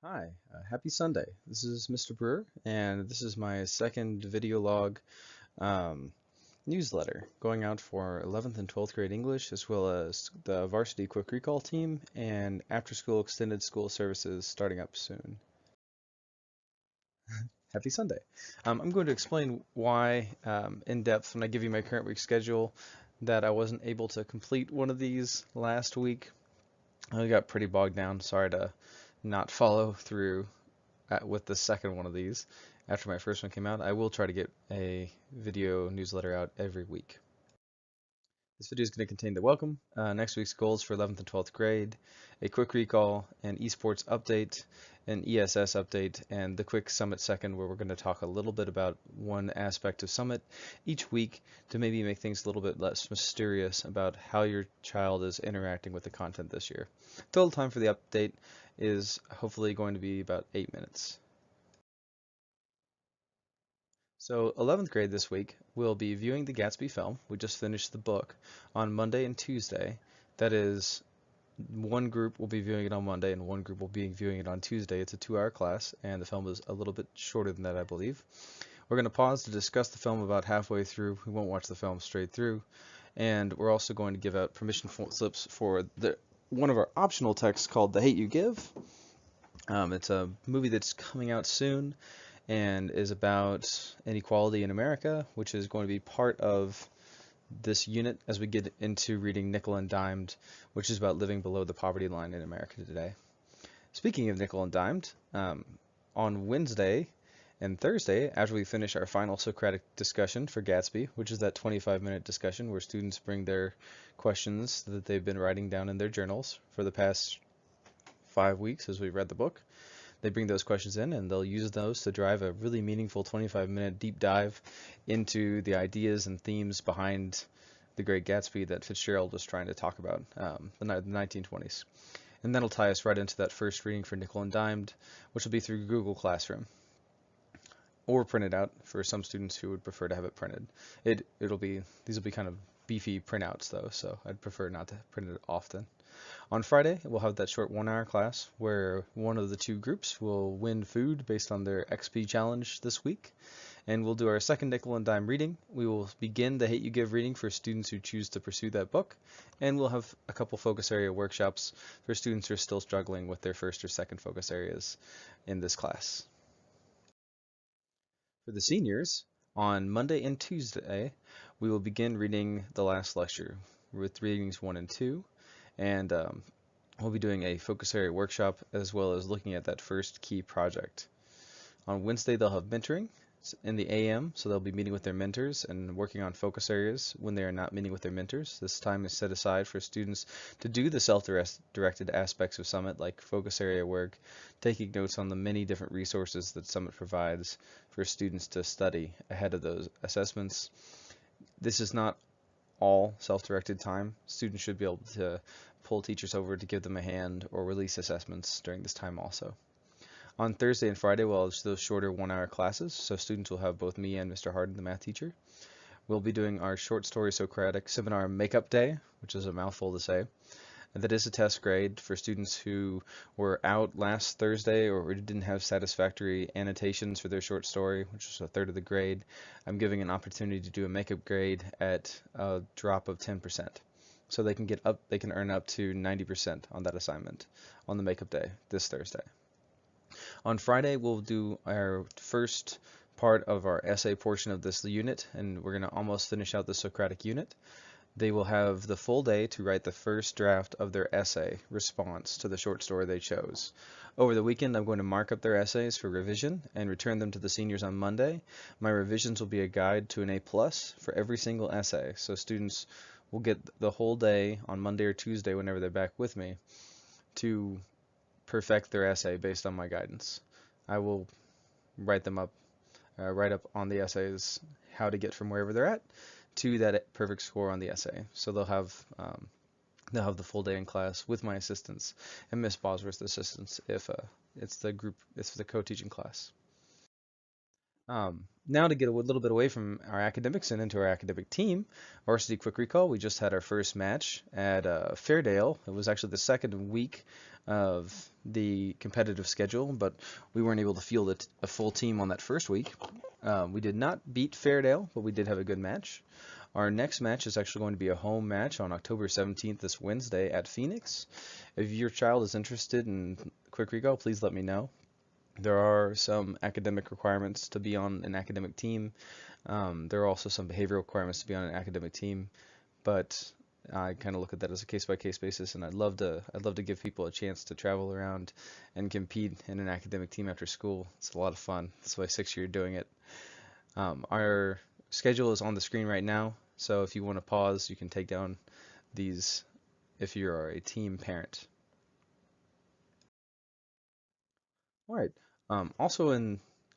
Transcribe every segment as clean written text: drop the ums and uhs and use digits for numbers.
Hi, happy Sunday. This is Mr. Brewer, and this is my second video log um, newsletter going out for 11th and 12th grade English, as well as the Varsity Quick Recall team and after school extended school services starting up soon. Happy Sunday. I'm going to explain why in depth when I give you my current week schedule that I wasn't able to complete one of these last week. I got pretty bogged down. Sorry to not follow through with the second one of these after my first one came out. I will try to get a video newsletter out every week. This video is going to contain the welcome, next week's goals for 11th and 12th grade, a quick recall, an esports update, an ESS update, and the quick summit second where we're going to talk a little bit about one aspect of summit each week to maybe make things a little bit less mysterious about how your child is interacting with the content this year. Total time for the update is hopefully going to be about 8 minutes. So 11th grade this week will be viewing the Gatsby film. We just finished the book on Monday and Tuesday. That is, one group will be viewing it on Monday and one group will be viewing it on Tuesday. It's a 2-hour class and the film is a little bit shorter than that, I believe. We're going to pause to discuss the film about halfway through. We won't watch the film straight through. And we're also going to give out permission slips for one of our optional texts called The Hate You Give. It's a movie that's coming out soon and is about inequality in America, which is going to be part of this unit as we get into reading Nickel and Dimed, which is about living below the poverty line in America today. Speaking of Nickel and Dimed, on Wednesday and Thursday, after we finish our final Socratic discussion for Gatsby, which is that 25-minute discussion where students bring their questions that they've been writing down in their journals for the past 5 weeks as we read the book, they bring those questions in and they'll use those to drive a really meaningful 25-minute deep dive into the ideas and themes behind The Great Gatsby that Fitzgerald was trying to talk about, the 1920s. And that'll tie us right into that first reading for Nickel and Dimed, which will be through Google Classroom or printed out for some students who would prefer to have it printed. These will be kind of beefy printouts though, so I'd prefer not to print it often. On Friday, we'll have that short 1-hour class where one of the two groups will win food based on their XP challenge this week. And we'll do our second nickel and dime reading. We will begin the Hate You Give reading for students who choose to pursue that book. And we'll have a couple focus area workshops for students who are still struggling with their first or second focus areas in this class. For the seniors, on Monday and Tuesday, we will begin reading the last lecture with readings 1 and 2. And we'll be doing a focus area workshop as well as looking at that first key project. On Wednesday, they'll have mentoring in the AM, so they'll be meeting with their mentors and working on focus areas when they are not meeting with their mentors. This time is set aside for students to do the self-directed aspects of Summit, like focus area work, taking notes on the many different resources that Summit provides for students to study ahead of those assessments. This is not all self-directed time. Students should be able to pull teachers over to give them a hand or release assessments during this time also. On Thursday and Friday, we'll have those shorter 1-hour classes, so students will have both me and Mr. Harden, the math teacher. We'll be doing our short story Socratic seminar makeup day, which is a mouthful to say. And that is a test grade for students who were out last Thursday or didn't have satisfactory annotations for their short story, which was a third of the grade. I'm giving an opportunity to do a makeup grade at a drop of 10%. So they can earn up to 90% on that assignment on the makeup day this Thursday. On Friday, we'll do our first part of our essay portion of this unit, and we're going to almost finish out the Socratic unit. They will have the full day to write the first draft of their essay response to the short story they chose. Over the weekend, I'm going to mark up their essays for revision and return them to the seniors on Monday. My revisions will be a guide to an A+ for every single essay, so students will get the whole day on Monday or Tuesday whenever they're back with me to perfect their essay based on my guidance. I will write up on the essays how to get from wherever they're at to that perfect score on the essay. So they'll have the full day in class with my assistants and Miss Bosworth's assistants if it's the co-teaching class. Now to get a little bit away from our academics and into our academic team, Varsity Quick Recall, we just had our first match at Fairdale. It was actually the second week of the competitive schedule, but we weren't able to field a full team on that first week. We did not beat Fairdale, but we did have a good match. Our next match is actually going to be a home match on October 17th, this Wednesday at Phoenix. If your child is interested in Quick Recall, please let me know. There are some academic requirements to be on an academic team. There are also some behavioral requirements to be on an academic team, but I kind of look at that as a case-by-case basis, and I'd love to give people a chance to travel around and compete in an academic team after school. It's a lot of fun. That's my 6th year doing it. Our schedule is on the screen right now, so if you want to pause, you can take down these if you are a team parent. All right. Also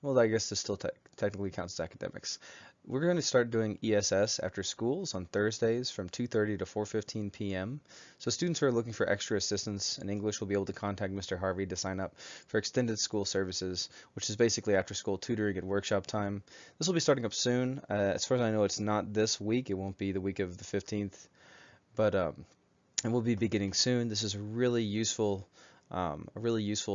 well, I guess this still technically counts as academics. We're going to start doing ESS after schools on Thursdays from 2:30 to 4:15 p.m. So students who are looking for extra assistance in English will be able to contact Mr. Harvey to sign up for extended school services, which is basically after school tutoring and workshop time. This will be starting up soon. As far as I know, it's not this week. It won't be the week of the 15th, but it will be beginning soon. This is a really useful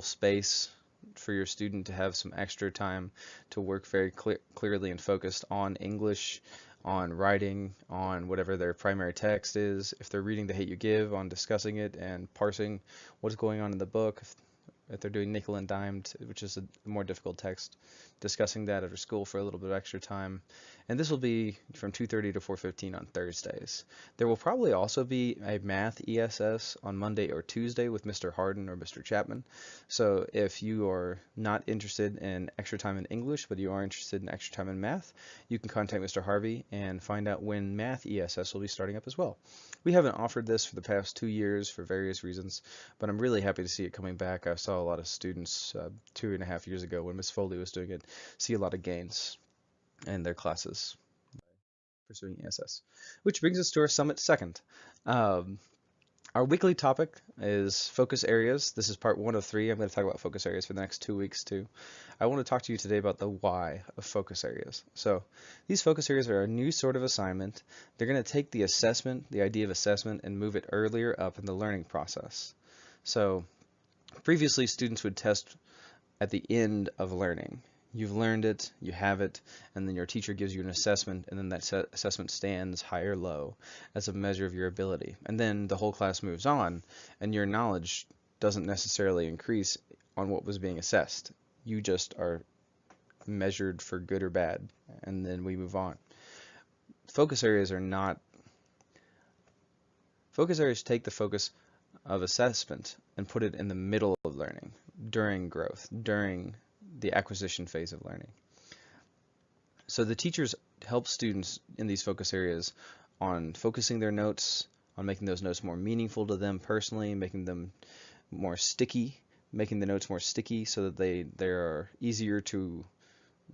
space for your student to have some extra time to work very clearly and focused on English, on writing, on whatever their primary text is. If they're reading The Hate U Give, on discussing it and parsing what's going on in the book. If they're doing nickel and dimed, which is a more difficult text, discussing that after school for a little bit of extra time. And this will be from 2:30 to 4:15 on Thursdays. There will probably also be a math ESS on Monday or Tuesday with Mr. Harden or Mr. Chapman. So if you are not interested in extra time in English, but you are interested in extra time in math, you can contact Mr. Harvey and find out when math ESS will be starting up as well. We haven't offered this for the past 2 years for various reasons, but I'm really happy to see it coming back. I saw a lot of students 2.5 years ago when Miss Foley was doing it, see a lot of gains in their classes pursuing ESS. Which brings us to our summit second. Our weekly topic is focus areas. This is part 1 of 3. I'm going to talk about focus areas for the next 2 weeks too. I want to talk to you today about the why of focus areas. So these focus areas are a new sort of assignment. They're going to take the assessment, the idea of assessment, and move it earlier up in the learning process. So previously students would test at the end of learning. You've learned it, you have it, and then your teacher gives you an assessment, and then that assessment stands high or low as a measure of your ability. And then the whole class moves on, and your knowledge doesn't necessarily increase on what was being assessed. You just are measured for good or bad, and then we move on. Focus areas take the focus of assessment and put it in the middle of learning, during growth, during the acquisition phase of learning. So the teachers help students in these focus areas on focusing their notes, on making those notes more meaningful to them personally, making them more sticky, making the notes more sticky so that they are easier to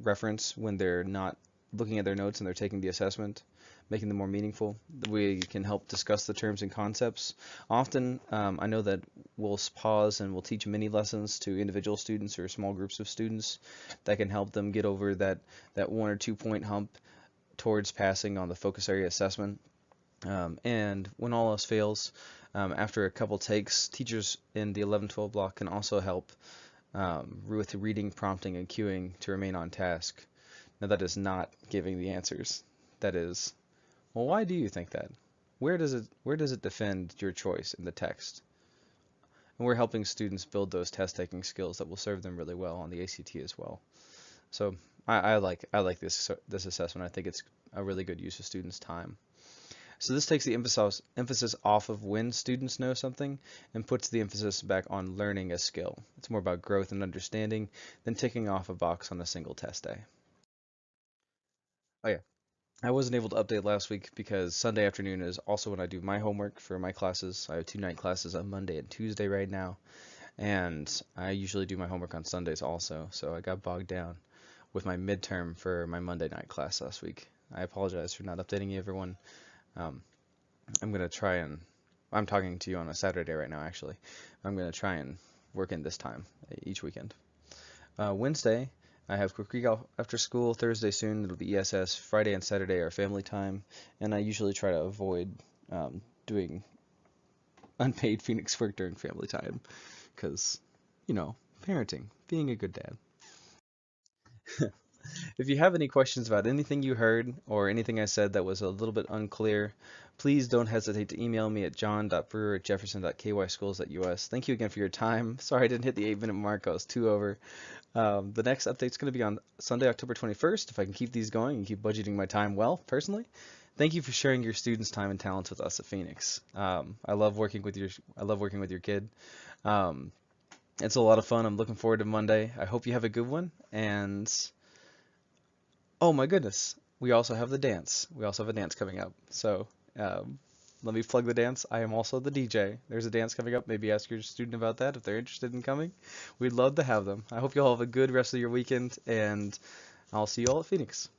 reference when they're not looking at their notes and they're taking the assessment, making them more meaningful. We can help discuss the terms and concepts. Often, I know that we'll pause and we'll teach mini lessons to individual students or small groups of students that can help them get over that 1 or 2 point hump towards passing on the focus area assessment. And when all else fails, after a couple takes, teachers in the 11-12 block can also help with reading, prompting, and cueing to remain on task. Now that is not giving the answers. That is, well, why do you think that? Where does it defend your choice in the text? And we're helping students build those test-taking skills that will serve them really well on the ACT as well. So I like this assessment. I think it's a really good use of students' time. So this takes the emphasis off of when students know something and puts the emphasis back on learning a skill. It's more about growth and understanding than ticking off a box on a single test day. Oh yeah, I wasn't able to update last week because Sunday afternoon is also when I do my homework for my classes. I have 2 night classes on Monday and Tuesday right now, and I usually do my homework on Sundays also, so I got bogged down with my midterm for my Monday night class last week. I apologize for not updating you, everyone. I'm going to try and, I'm talking to you on a Saturday right now actually. I'm going to try and work in this time each weekend. Wednesday, I have Quick Recall after school. Thursday soon, it'll be ESS. Friday and Saturday are family time, and I usually try to avoid doing unpaid Phoenix work during family time because, parenting, being a good dad. If you have any questions about anything you heard or anything I said that was a little bit unclear, please don't hesitate to email me at john.brewer@jefferson.kyschools.us. Thank you again for your time. Sorry I didn't hit the 8-minute mark. I was 2 over. The next update's going to be on Sunday, October 21st, if I can keep these going and keep budgeting my time well, personally. Thank you for sharing your students' time and talents with us at Phoenix. I love working with your kid. Um, it's a lot of fun. I'm looking forward to Monday. I hope you have a good one. And oh my goodness, we also have the dance. We also have a dance coming up. So let me plug the dance. I am also the DJ. There's a dance coming up. Maybe ask your student about that if they're interested in coming. We'd love to have them. I hope you all have a good rest of your weekend, and I'll see you all at Phoenix.